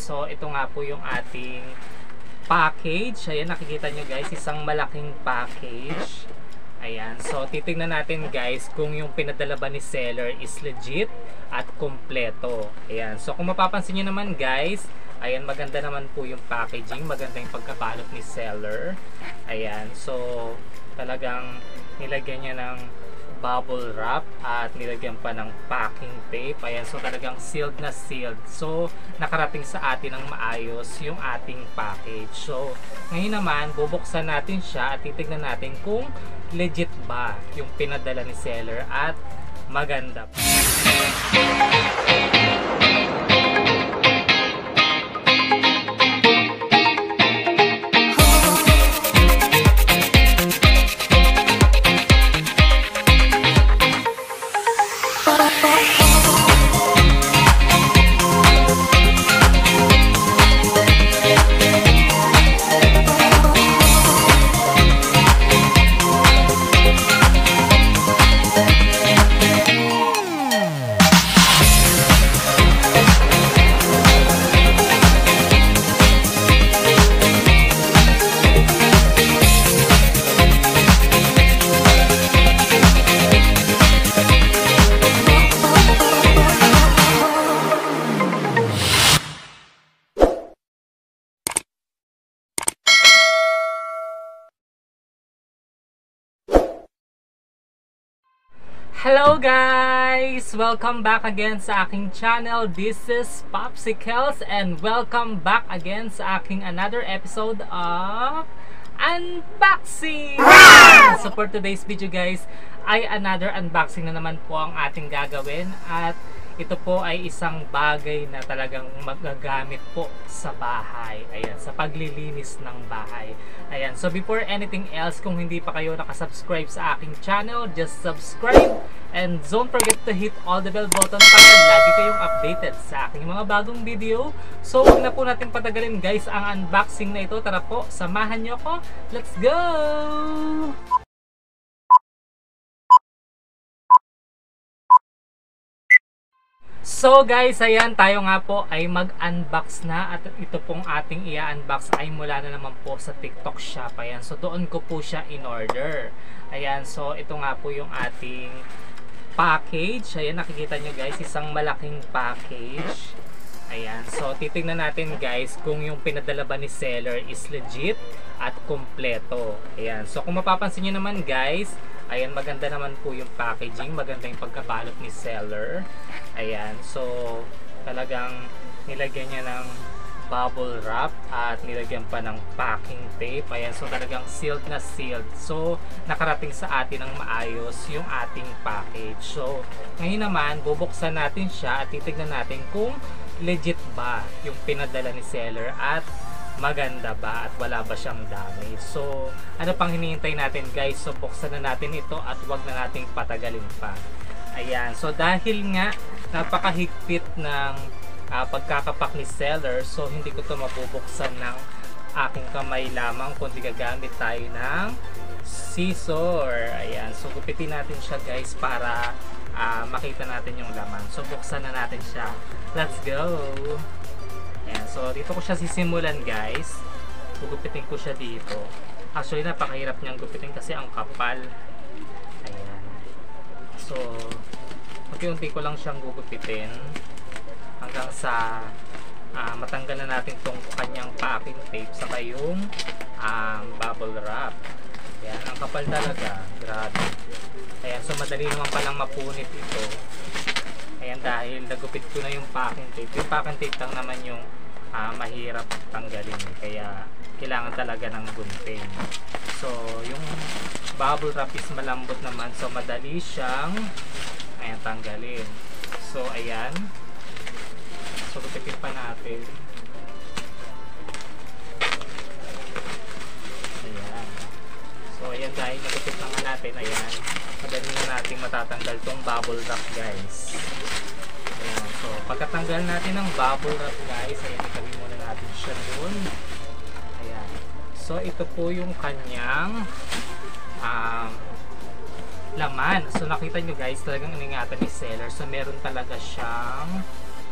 so ito nga po yung ating package. Ayan, nakikita nyo guys, isang malaking package. Ayan, so titignan natin guys kung yung pinadala ba ni seller is legit at kompleto. Ayan, so kung mapapansin nyo naman guys, ayan, maganda naman po yung packaging, maganda yung pagkabalot ni seller. Ayan, so talagang nilagyan niya ng bubble wrap at nilagyan pa ng packing tape. Ayan, so talagang sealed na sealed. So nakarating sa atin ng maayos yung ating package. So ngayon naman bubuksan natin siya at titignan natin kung legit ba yung pinadala ni seller at maganda. Hello guys! Welcome back again sa aking channel. This is Popsicles and welcome back again sa aking another episode of unboxing! So for today's video guys, ay another unboxing na naman po ang ating gagawin at ito po ay isang bagay na talagang magagamit po sa bahay. Ayan, sa paglilinis ng bahay. Ayan, so before anything else, kung hindi pa kayo nakasubscribe sa aking channel, just subscribe and don't forget to hit all the bell button para lagi kayong updated sa aking mga bagong video. So huwag na po natin patagalin guys ang unboxing na ito. Tara po, samahan nyo ako. Let's go! So guys, ayan, tayo nga po ay mag-unbox na at ito pong ating i-unbox ay mula na naman po sa TikTok shop. Ayan, so doon ko po siya in order. Ayan, so ito nga po yung ating package. Ayan, nakikita nyo guys, isang malaking package. Ayan, so titignan natin guys kung yung pinadala ba ni seller is legit at kompleto. Ayan, so kung mapapansin nyo naman guys, ayan, maganda naman po yung packaging, maganda yung pagkabalot ni seller. Ayan, so talagang nilagyan niya ng bubble wrap at nilagyan pa ng packing tape. Ayan, so talagang sealed na sealed. So nakarating sa atin ng maayos yung ating package. So ngayon naman bubuksan natin siya at titignan natin kung legit ba yung pinadala ni seller at maganda ba at wala ba siyang damage. So ano pang hinihintay natin guys? So buksan na natin ito at wag na nating patagalin pa. Ayan, so dahil nga napakahigpit ng pagkakapak ni seller, so hindi ko ito mabubuksan ng aking kamay lamang kundi gagamit tayo ng scissor. Ayan, so gupitin natin siya guys para makita natin yung laman. So buksan na natin siya. Let's go! Ayan, so dito ko siya sisimulan guys. Gugupitin ko siya dito. Actually napakahirap niyang gupitin kasi ang kapal. Ayan. So unti-unti ko lang siyang gugupitin hanggang sa matanggal na natin tong kanyang packing tape saka yung bubble wrap. Ayan, ang kapal talaga. Grabe. Ayan, so madali naman palang mapunit ito. Ayan, dahil nagupit ko na yung packing tape. Yung packing tape lang naman yung mahirap tanggalin. Kaya kailangan talaga ng gunting. So yung bubble wrap is malambot naman. So madali siyang tanggalin. So ayan. So gupitin pa natin. Ayan. So ayan, dahil nagupit na nga natin, ayan, madali na natin matatanggal tong bubble wrap guys. Ayan. So pagkatanggal natin ng bubble wrap guys, ayan, itabi muna natin siya doon. Ayan. So ito po yung kanyang laman. So nakita nyo guys, talagang iningatan ni seller. So meron talaga siyang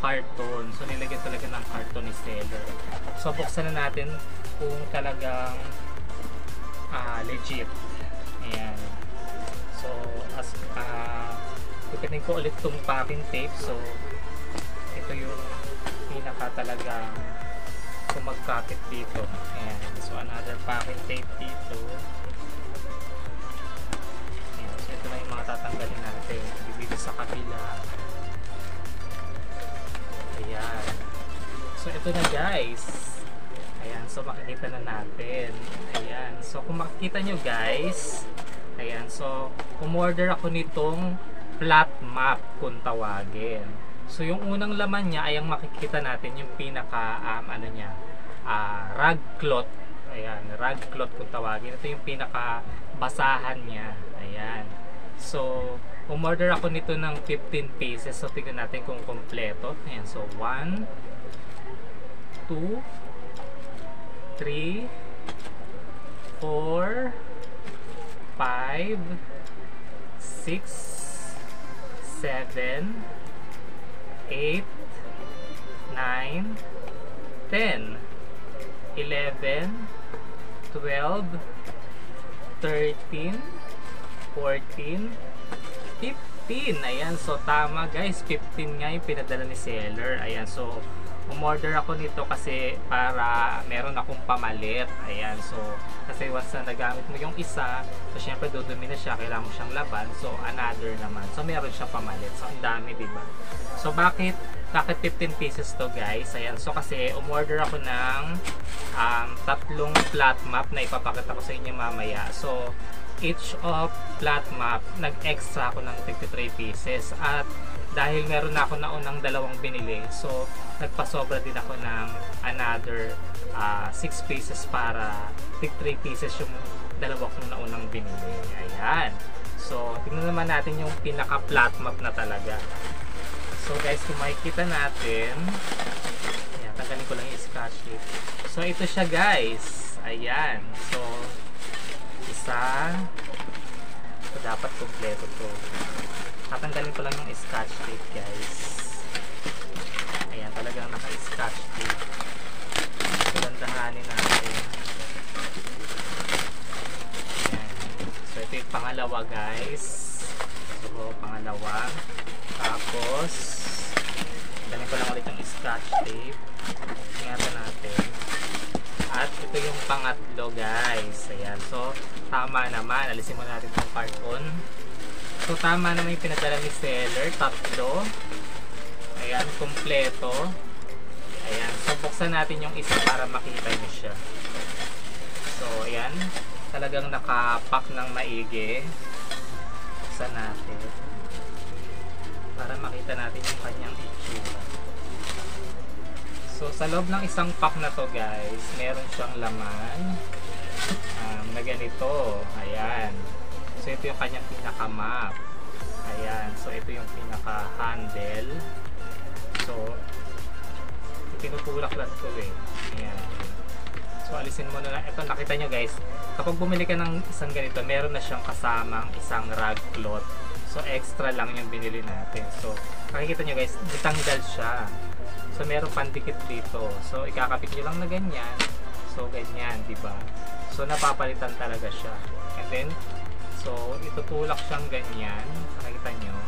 carton. So nilagyan talaga ng carton ni seller. So buksan na natin kung talagang legit. Ayan. So as pipinin ko ulit tong packing tape. So ito yung pinaka talagang kumagkapit dito. Ayan. So another packing tape dito. Ayan. So ito na yung mga tatanggalin natin dito sa kabila. Ayan. So ito na guys. Ayan. So makikita na natin. Ayan. So kung makikita nyo guys, ayan. So umorder ako nitong flat map kung tawagin. So yung unang laman niya ay ang makikita natin yung pinaka ano niya, rag cloth. Ayan, rag cloth kung tawagin. Ito yung pinaka basahan niya. Ayan. So umorder ako nito ng 15 pieces. So tingnan natin kung kompleto. Ayan, so 1 2 3 4 5 6 7 8 9 10 11 12 13 14 15. Ayan, so tama guys, 15 nga yung pinadala ni seller. Ayan, so umorder ako nito kasi para meron akong pamalit. Ayan, so kasi once na nagamit mo yung isa, so syempre dudumi na siya, kailangan mo siyang laban. So another naman, so meron siyang pamalit. So ang dami, diba? So bakit 15 pieces to guys? Ayan, so kasi umorder ako ng tatlong flat map na ipapakita ko sa inyo mamaya. So each of flat map, nag-extra ako ng 53 pieces. At dahil meron na ako naunang dalawang binili, so nagpasobra din ako ng another 6 pieces para 3 pieces yung dalawa kong naunang binili. Ayan. So tingnan naman natin yung pinaka flat map na talaga. So guys, kung makikita natin, ayan, tanggalin ko lang yung scotch tape. So ito siya guys. Ayan. So isa. So dapat kompleto to. Tatanggalin ko lang yung scotch tape guys. Ayan, talagang naka-scotch tape. So dandahanin natin. Ayan. So ito yung pangalawa guys. So pangalawa. Tapos tanggalin ko lang ulit yung scotch tape. Ingatan natin. At ito yung pangatlo guys. Ayan. So tama naman. Alisin mo natin itong carton. So tama naman yung pinadala ni seller. Tatlo. Ayan. Kompleto. Ayan. So buksan natin yung isa para makita nyo siya. So ayan. Talagang nakapack ng maigi. Buksan natin para makita natin yung kanyang itsura. So sa loob ng isang pack na to guys, meron siyang laman na ganito. Ayan. So ito yung kanyang pinaka map. Ayan. So ito yung pinaka handle. So tinutulak lang ito eh. Ayan. So alisin mo na. Ito nakita nyo guys, kapag bumili ka ng isang ganito, meron na siyang kasamang isang rag cloth. So extra lang yung binili natin. So makikita nyo guys, ditanggal siya. So meron pandikit dito. So ikakapit nyo lang na ganyan. So ganyan, diba? So napapalitan talaga siya. And then, so itutulak siyang ganyan. Nakikita nyo.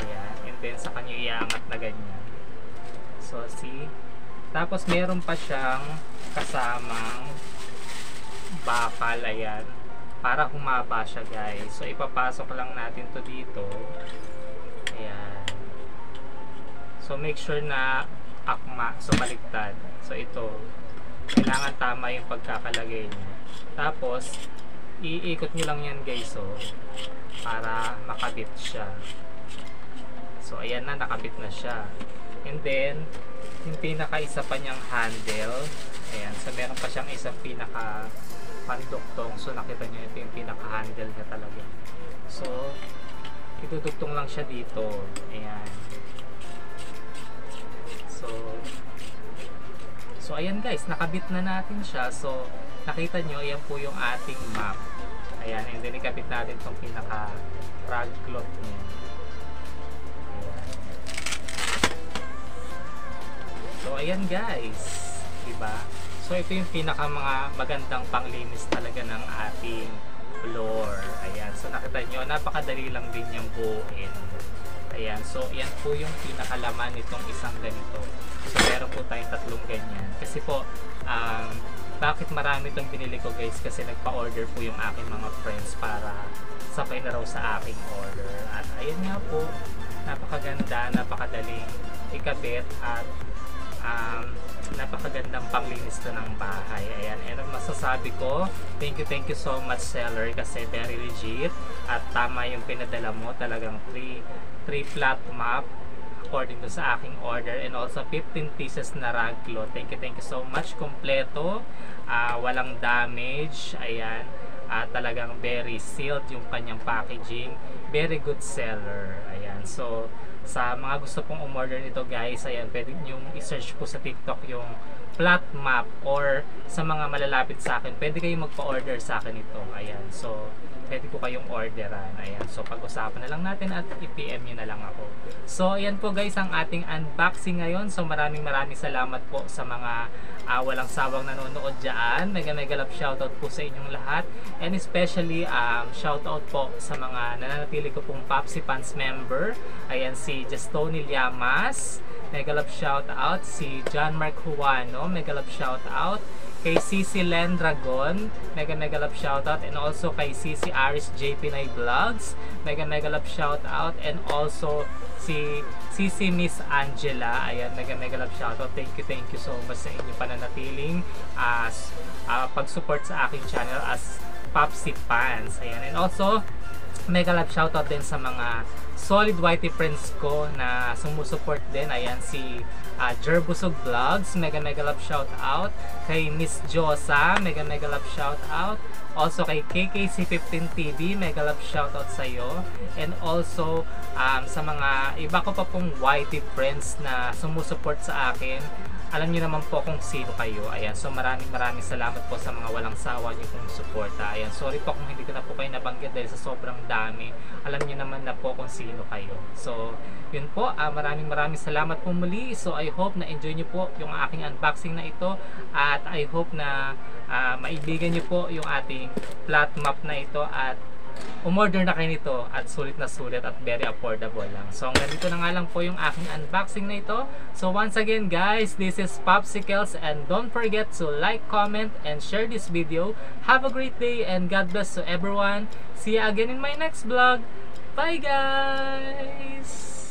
Ayan. And then sa kanya iangat na ganyan. So see? Tapos meron pa siyang kasamang bakal. Ayan. Para humaba siya guys. So ipapasok lang natin to dito. Ayan. So make sure na akma. So baliktad. So ito. Kailangan tama yung pagkakalagay niya. Tapos iikot nyo lang yan guys. So para makabit siya. So ayan na, nakabit na siya. And then yung pinaka isa pa niyang handle. Ayan. So meron pa siyang isang pinaka panduktong. So nakita nyo, ito yung pinaka-handle niya talaga. So itudugtong lang siya dito. Ayan. So ayan guys, nakabit na natin siya. So nakita nyo, ayan po yung ating map. Ayan, and then ikabit natin itong pinaka-rag cloth niya. Ayan. So ayan guys, diba? So ito yung pinaka mga magandang panglinis talaga ng ating floor. Ayan, so nakita nyo, napakadali lang din yung buuin. Ayan, so yan po yung pinakalaman nitong isang ganito. So meron po tayong tatlong ganyan. Kasi po, bakit marami itong binili ko guys? Kasi nagpa-order po yung aking mga friends para sabay na raw sa aking order. At ayan nga po, napakaganda, napakadaling ikabit at napakagandang panglinis to ng bahay. Ayan, and ang masasabi ko, thank you so much seller kasi very legit at tama yung pinadala mo, talagang 3 flat map according to sa aking order, and also 15 pieces na rag cloth. Thank you so much, kompleto, walang damage. Ayan, talagang very sealed yung kanyang packaging, very good seller. Ayan, so sa mga gusto pong umorder nito guys, ayan, pwede nyo i-search po sa TikTok yung flat map, or sa mga malalapit sa akin, pwede kayong magpa-order sa akin ito. Ayan, so pwede ko kayong orderan. Ayan, so pag-usapan na lang natin at i-PM nyo na lang ako. So ayan po guys ang ating unboxing ngayon. So maraming salamat po sa mga walang sawang nanonood dyan. Mega love shoutout po sa inyong lahat, and especially shoutout po sa mga nananatili ko pong Popsi Fans member. Ayan, si Justoni Llamas, mega love shoutout. Si John Mark Juano, mega love shoutout. Kay Cici Len Dragon, mega love shoutout, and also kay Cici Aris J Pinay Vlogs, mega love shoutout, and also si Cici Miss Angela, ayan, mega love shoutout. Thank you so much sa inyong pananatiling pag-support sa aking channel as Popsi Fans. Ayan, and also mega love shoutout din sa mga solid whitey friends ko na sumusuport din. Ayan, si Jerbusog Vlogs, mega love shout out. Kay Miss Josa, mega love shout out. Also kay KKC15 TV, mega love shout out sa iyo. And also sa mga iba ko pa pong whitey friends na sumusuport sa akin. Alam niyo naman po kung sino kayo. Ayan, so maraming salamat po sa mga walang sawa niyo pong suporta. Ayan, sorry po kung hindi ko na po kayo nabanggit dahil sa sobrang dami. Alam niyo naman na po kung sino kayo. So yun po, maraming salamat po muli. So I hope na enjoy niyo po yung aking unboxing na ito, at I hope na maibigan niyo po yung ating flat map na ito, at umorder na kayo nito at sulit na sulit at very affordable lang. So ganito na nga lang po yung aking unboxing na ito. So once again guys, this is Popsicles, and don't forget to like, comment, and share this video. Have a great day and God bless to everyone. See you again in my next vlog. Bye guys!